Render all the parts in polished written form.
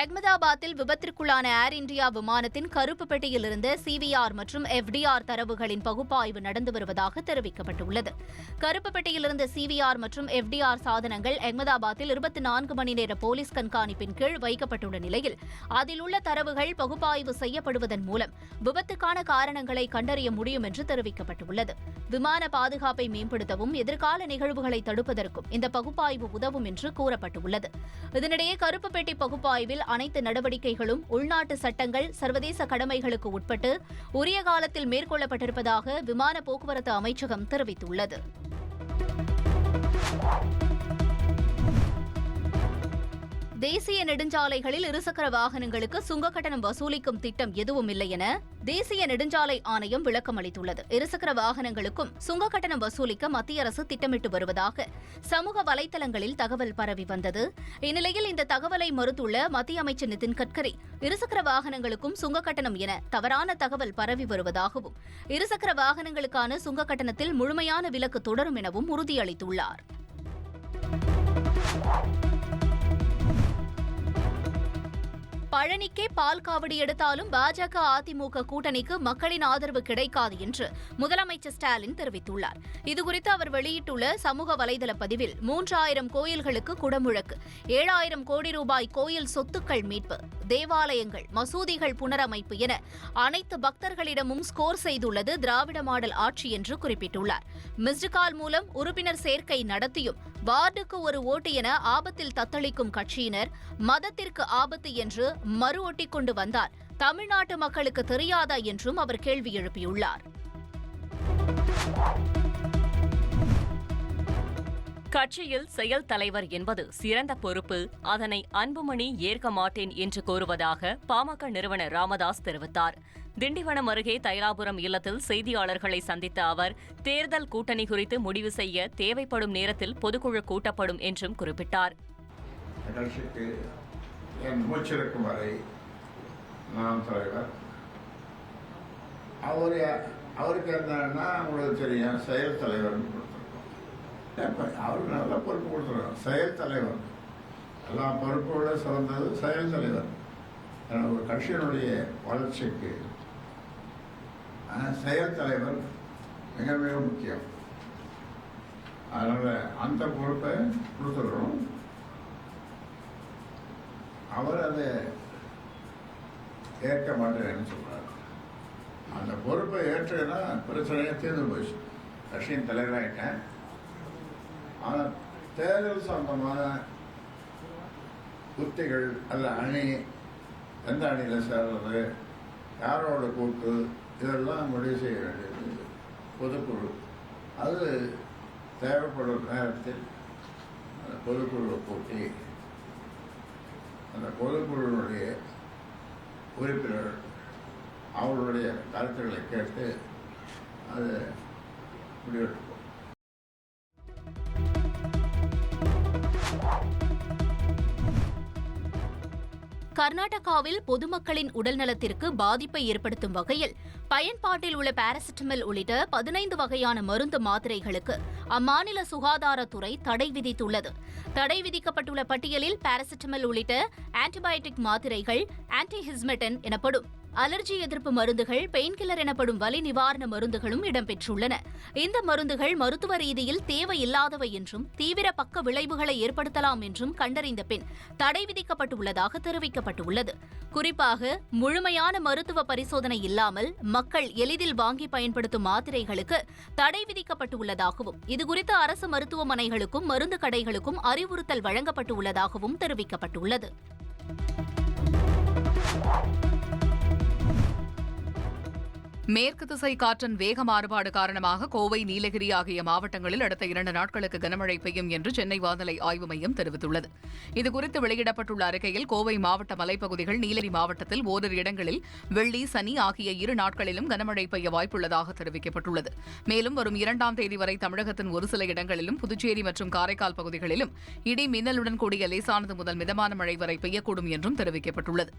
அகமதாபாத்தில் விபத்திற்குள்ளான ஏர் இந்தியா விமானத்தின் கருப்பு பெட்டியில் இருந்த சிவிஆர் மற்றும் எஃப்டிஆர் தரவுகளின் பகுப்பாய்வு நடந்து வருவதாக தெரிவிக்கப்பட்டுள்ளது. கருப்பு பெட்டியில் இருந்த சிவிஆர் மற்றும் எஃப்டிஆர் சாதனங்கள் அகமதாபாத்தில் 24 மணி நேர போலீஸ் கண்காணிப்பின் கீழ் வைக்கப்பட்டுள்ள நிலையில் அதில் உள்ள தரவுகள் பகுப்பாய்வு செய்யப்படுவதன் மூலம் விபத்துக்கான காரணங்களை கண்டறிய முடியும் என்று தெரிவிக்கப்பட்டுள்ளது. விமான பாதுகாப்பை மேம்படுத்தவும் எதிர்கால நிகழ்வுகளை தடுப்பதற்கும் இந்த பகுப்பாய்வு உதவும் என்று கூறப்பட்டுள்ளது. இதனிடையே கருப்பு பெட்டி பகுப்பாய்வில் அனைத்து நடவடிக்கைகளும் உள்நாட்டு சட்டங்கள், சர்வதேச கடமைகளுக்கு உட்பட்டு உரிய காலத்தில் மேற்கொள்ளப்பட்டிருப்பதாக விமான போக்குவரத்து அமைச்சகம் தெரிவித்துள்ளது. தேசிய நெடுஞ்சாலைகளில் இருசக்கர வாகனங்களுக்கு சுங்க கட்டணம் வசூலிக்கும் திட்டம் எதுவும் இல்லை என தேசிய நெடுஞ்சாலை ஆணையம் விளக்கம் அளித்துள்ளது. இருசக்கர வாகனங்களுக்கும் சுங்க கட்டணம் வசூலிக்க மத்திய அரசு திட்டமிட்டு வருவதாக சமூக வலைதளங்களில் தகவல் பரவி வந்தது. இந்நிலையில் இந்த தகவலை மறுத்துள்ள மத்திய அமைச்சர் நிதின் கட்கரி, இருசக்கர வாகனங்களுக்கும் சுங்க கட்டணம் என தவறான தகவல் பரவி வருவதாகவும், இருசக்கர வாகனங்களுக்கான சுங்க கட்டணத்தில் முழுமையான விலக்கு தொடரும் எனவும் உறுதியளித்துள்ளார். பழனிக்கே பால் காவடி எடுத்தாலும் பாஜக அதிமுக கூட்டணிக்கு மக்களின் ஆதரவு கிடைக்காது என்று முதலமைச்சர் ஸ்டாலின் தெரிவித்துள்ளார். இதுகுறித்து அவர் வெளியிட்டுள்ள சமூக வலைதள பதிவில் 3000 கோயில்களுக்கு குடமுழக்கு, 7000 கோடி ரூபாய் கோயில் சொத்துக்கள் மீட்பு, தேவாலயங்கள், மசூதிகள் புனரமைப்பு என அனைத்து பக்தர்களிடமும் ஸ்கோர் செய்துள்ளது திராவிட மாடல் ஆட்சி என்று குறிப்பிட்டுள்ளார். மிஸ்டு கால் மூலம் உறுப்பினர் சேர்க்கை நடத்தியும் வார்டுக்கு ஒரு ஓட்டு என ஆபத்தில் தத்தளிக்கும் கட்சியினர் மதத்திற்கு ஆபத்து என்று மறு ஒட்டிக் கொண்டு வந்தால் தமிழ்நாட்டு மக்களுக்கு தெரியாதா என்றும் அவர் கேள்வி எழுப்பியுள்ளார். கட்சியில் செயல் தலைவர் என்பது சிறந்த பொறுப்பு, அதனை அன்புமணி ஏற்க மாட்டேன் என்று கூறுவதாக பாமக நிறுவனர் ராமதாஸ் தெரிவித்தார். திண்டிவனம் அருகே தைலாபுரம் இல்லத்தில் செய்தியாளர்களை சந்தித்த அவர், தேர்தல் கூட்டணி குறித்து முடிவு செய்ய தேவைப்படும் நேரத்தில் பொதுக்குழு கூட்டப்படும் என்றும் குறிப்பிட்டார். என் மூச்சிருக்கும் வரை நான் தலைவர். அவருக்கு என்னன்னா உங்களுக்கு தெரியும், செயல் தலைவர் கொடுத்துருக்கோம். அவருக்கு நல்ல பொறுப்பு கொடுத்துருக்கோம். செயல் தலைவர் எல்லா பொறுப்போட சிறந்தது செயல் தலைவர். ஒரு கட்சியினுடைய வளர்ச்சிக்கு செயல் தலைவர் மிக மிக முக்கியம். அதனால் அந்த பொறுப்பை கொடுத்துருக்கோம். அவர் அதை ஏற்க மாட்டேன்னு சொல்றார். அந்த பொறுப்பை ஏற்றுனா பிரச்சனையை தீர்ந்து போச்சு. கட்சியின் தலைவராகிட்டேன். ஆனால் தேர்தல் சம்பந்தமான உத்திகள் அல்ல, அணி எந்த அணியில் சேர்றது, யாரோட கூட்டு, இதெல்லாம் முடிவு செய்ய வேண்டியது பொதுக்குழு. அது தேவைப்படும் நேரத்தில் அந்த பொதுக்குழுவை கூட்டி அந்த பொதுக்குழுவினுடைய உறுப்பினர் அவர்களுடைய கருத்துக்களை கேட்டு அது முடிவெடுப்போம். கர்நாடகாவில் பொதுமக்களின் உடல்நலத்திற்கு பாதிப்பை ஏற்படுத்தும் வகையில் பயன்பாட்டில் உள்ள பாராசிட்டமல் உள்ளிட்ட 15 வகையான மருந்து மாத்திரைகளுக்கு அம்மாநில சுகாதாரத்துறை தடை விதித்துள்ளது. தடை விதிக்கப்பட்டுள்ள பட்டியலில் பாராசிட்டமல் உள்ளிட்ட ஆன்டிபயோட்டிக் மாத்திரைகள், ஆன்டிஹிஸ்மெட்டன் எனப்படும் அலர்ஜி எதிர்ப்பு மருந்துகள், பெயின்கில்லர் எனப்படும் வலி நிவாரண மருந்துகளும் இடம்பெற்றுள்ளன. இந்த மருந்துகள் மருத்துவ ரீதியில் தேவையில்லாதவை என்றும் தீவிர பக்க விளைவுகளை ஏற்படுத்தலாம் என்றும் கண்டறிந்த பின் தடை விதிக்கப்பட்டுள்ளதாக தெரிவிக்கப்பட்டுள்ளது. குறிப்பாக முழுமையான மருத்துவ பரிசோதனை இல்லாமல் மக்கள் எளிதில் வாங்கி பயன்படுத்தும் மாத்திரைகளுக்கு தடை விதிக்கப்பட்டுள்ளதாகவும், இதுகுறித்து அரசு மருத்துவமனைகளுக்கும் மருந்து கடைகளுக்கும் அறிவுறுத்தல் வழங்கப்பட்டுள்ளதாகவும் தெரிவிக்கப்பட்டுள்ளது. மேற்கு திசை காற்றின் வேக மாறுபாடு காரணமாக கோவை, நீலகிரி ஆகிய மாவட்டங்களில் அடுத்த 2 நாட்களுக்கு கனமழை பெய்யும் என்று சென்னை வானிலை ஆய்வு மையம் தெரிவித்துள்ளது. இதுகுறித்து வெளியிடப்பட்டுள்ள அறிக்கையில் கோவை மாவட்ட மலைப்பகுதிகள், நீலகிரி மாவட்டத்தில் ஓரிரு இடங்களில் வெள்ளி, சனி ஆகிய 2 நாட்களிலும் கனமழை பெய்ய வாய்ப்புள்ளதாக தெரிவிக்கப்பட்டுள்ளது. மேலும் வரும் 2ஆம் தேதி வரை தமிழகத்தின் ஒரு சில இடங்களிலும், புதுச்சேரி மற்றும் காரைக்கால் பகுதிகளிலும் இடி மின்னலுடன் கூடிய லேசானது முதல் மிதமான மழை வரை பெய்யக்கூடும் என்றும் தெரிவிக்கப்பட்டுள்ளது.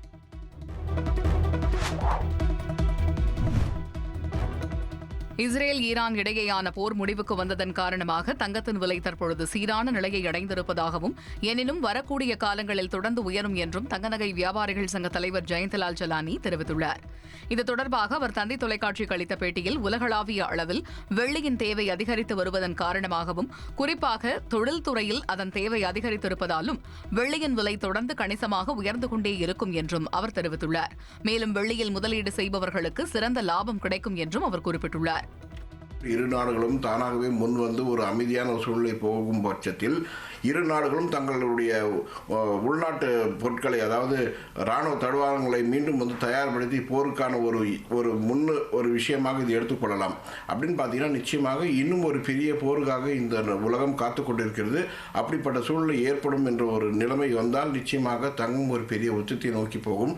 இஸ்ரேல் ஈரான் இடையேயான போர் முடிவுக்கு வந்ததன் காரணமாக தங்கத்தின் விலை தற்பொழுது சீரான நிலையை அடைந்திருப்பதாகவும், எனினும் வரக்கூடிய காலங்களில் தொடர்ந்து உயரும் என்றும் தங்க நகை வியாபாரிகள் சங்க தலைவர் ஜெயந்தலால் ஜலானி தெரிவித்துள்ளார். இது தொடர்பாக அவர் தந்தை தொலைக்காட்சிக்கு அளித்த பேட்டியில், உலகளாவிய அளவில் வெள்ளியின் தேவை அதிகரித்து வருவதன் காரணமாகவும், குறிப்பாக தொழில்துறையில் அதன் தேவை அதிகரித்திருப்பதாலும் வெள்ளியின் விலை தொடர்ந்து கணிசமாக உயர்ந்து கொண்டே இருக்கும் என்றும் அவர் தெரிவித்துள்ளார். மேலும் வெள்ளியில் முதலீடு செய்பவர்களுக்கு சிறந்த லாபம் கிடைக்கும் என்றும் அவர் குறிப்பிட்டுள்ளார். இரு நாடுகளும் தானாகவே முன்வந்து ஒரு அமைதியான சூழ்நிலை போகும் பட்சத்தில் இரு நாடுகளும் தங்களுடைய உள்நாட்டு பொருட்களை, அதாவது இராணுவ தளவாடங்களை மீண்டும் தயார்படுத்தி போருக்கான ஒரு விஷயமாக இது எடுத்துக்கொள்ளலாம். அப்படின்னு பார்த்தீங்கன்னா நிச்சயமாக இன்னும் ஒரு பெரிய போருக்காக இந்த உலகம் காத்து கொண்டிருக்கிறது. அப்படிப்பட்ட சூழ்நிலை ஏற்படும் என்ற ஒரு நிலைமை வந்தால் நிச்சயமாக தங்கம் ஒரு பெரிய உச்சத்தை நோக்கி போகும்.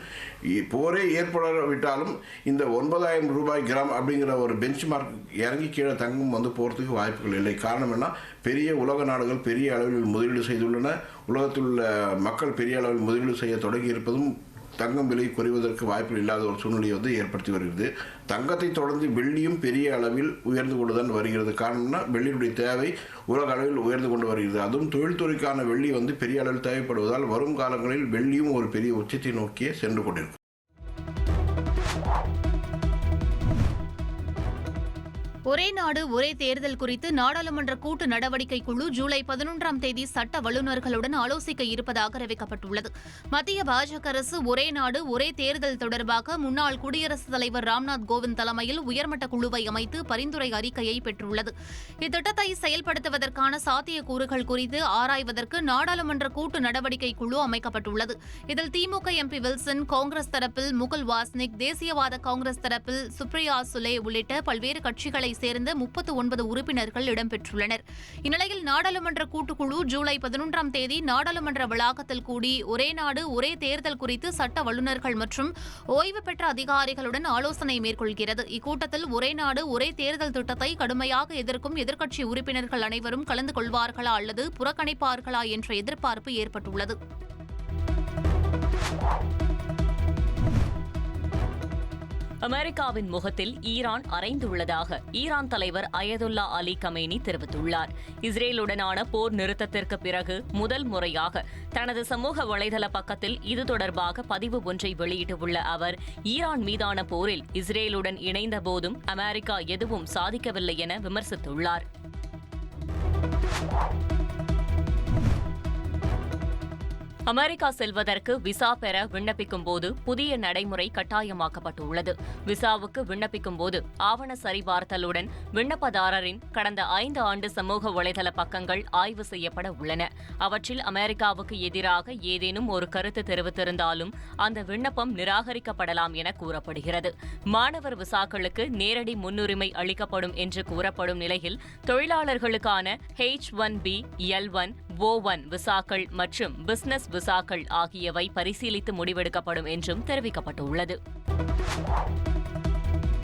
போரே ஏற்படாவிட்டாலும் இந்த 9,000 ரூபாய் கிராம் அப்படிங்கிற ஒரு பெஞ்ச் மார்க் இறங்கி கீழே தங்கம் போகிறதுக்கு வாய்ப்புகள் இல்லை. காரணம் என்ன? பெரிய உலக நாடுகள் பெரிய அளவில் முதலீடு செய்துள்ளன. உலகத்தில் உள்ள மக்கள் பெரிய அளவில் முதலீடு செய்ய தொடங்கி இருப்பதும் தங்கம் விலை குறைவதற்கு வாய்ப்பு இல்லாத ஒரு சூழ்நிலையை ஏற்படுத்தி வருகிறது. தங்கத்தை தொடர்ந்து வெள்ளியும் பெரிய அளவில் உயர்ந்து கொண்டுதான் வருகிறது. காரணம்னா வெள்ளியுடைய தேவை உலக அளவில் உயர்ந்து கொண்டு வருகிறது. அதுவும் தொழில்துறைக்கான வெள்ளி பெரிய அளவில் தேவைப்படுவதால் வரும் காலங்களில் வெள்ளியும் ஒரு பெரிய உச்சத்தை நோக்கியே சென்று கொண்டிருக்கும். ஒரே நாடு ஒரே தேர்தல் குறித்து நாடாளுமன்ற கூட்டு நடவடிக்கை குழு ஜூலை 11ஆம் தேதி சட்ட வல்லுநர்களுடன் ஆலோசிக்க இருப்பதாக அறிவிக்கப்பட்டுள்ளது. மத்திய பாஜக அரசு ஒரே நாடு ஒரே தேர்தல் தொடர்பாக முன்னாள் குடியரசுத் தலைவர் ராம்நாத் கோவிந்த் தலைமையில் உயர்மட்ட குழுவை அமைத்து பரிந்துரை அறிக்கையை பெற்றுள்ளது. இத்திட்டத்தை செயல்படுத்துவதற்கான சாத்தியக்கூறுகள் குறித்து ஆராய்வதற்கு நாடாளுமன்ற கூட்டு நடவடிக்கை குழு அமைக்கப்பட்டுள்ளது. இதில் திமுக எம்பி வில்சன், காங்கிரஸ் தரப்பில் முகுல் வாஸ்னிக், தேசியவாத காங்கிரஸ் தரப்பில் சுப்ரியா சுலே உள்ளிட்ட பல்வேறு கட்சிகளை சேர்ந்த 39 உறுப்பினர்கள் இடம்பெற்றுள்ளனர். இந்நிலையில் நாடாளுமன்ற கூட்டுக்குழு ஜூலை 11ஆம் தேதி நாடாளுமன்ற வளாகத்தில் கூடி ஒரே நாடு ஒரே தேர்தல் குறித்து சட்ட வல்லுநர்கள் மற்றும் ஓய்வு பெற்ற அதிகாரிகளுடன் ஆலோசனை மேற்கொள்கிறது. இக்கூட்டத்தில் ஒரே நாடு ஒரே தேர்தல் திட்டத்தை கடுமையாக எதிர்க்கும் எதிர்க்கட்சி உறுப்பினர்கள் அனைவரும் கலந்து கொள்வார்களா அல்லது புறக்கணிப்பார்களா என்ற எதிர்பார்ப்பு ஏற்பட்டுள்ளது. அமெரிக்காவின் முகத்தில் ஈரான் அறைந்துள்ளதாக ஈரான் தலைவர் அயதுல்லா அலி கமேனி தெரிவித்துள்ளார். இஸ்ரேலுடனான போர் நிறுத்தத்திற்கு பிறகு முதல் முறையாக தனது சமூக வலைதள பக்கத்தில் இது தொடர்பாக பதிவு ஒன்றை வெளியிட்டுள்ள அவர், ஈரான் மீதான போரில் இஸ்ரேலுடன் இணைந்த போதும் அமெரிக்கா எதுவும் சாதிக்கவில்லை என விமர்சித்துள்ளார். அமெரிக்கா செல்வதற்கு விசா பெற விண்ணப்பிக்கும் போது புதிய நடைமுறை கட்டாயமாக்கப்பட்டுள்ளது. விசாவுக்கு விண்ணப்பிக்கும் போது ஆவண சரிபார்த்தலுடன் விண்ணப்பதாரரின் கடந்த 5 ஆண்டு சமூக வலைதள பக்கங்கள் ஆய்வு செய்யப்பட உள்ளன. அவற்றில் அமெரிக்காவுக்கு எதிராக ஏதேனும் ஒரு கருத்து தெரிவித்திருந்தாலும் அந்த விண்ணப்பம் நிராகரிக்கப்படலாம் என கூறப்படுகிறது. மாணவர் விசாக்களுக்கு நேரடி முன்னுரிமை அளிக்கப்படும் என்று கூறப்படும் நிலையில் தொழிலாளர்களுக்கான H-1B, L-1, O-1 விசாக்கள் மற்றும் பிசினஸ் விசாக்கள் ஆகியவை பரிசீலித்து முடிவெடுக்கப்படும் என்றும் தெரிவிக்கப்பட்டுள்ளது.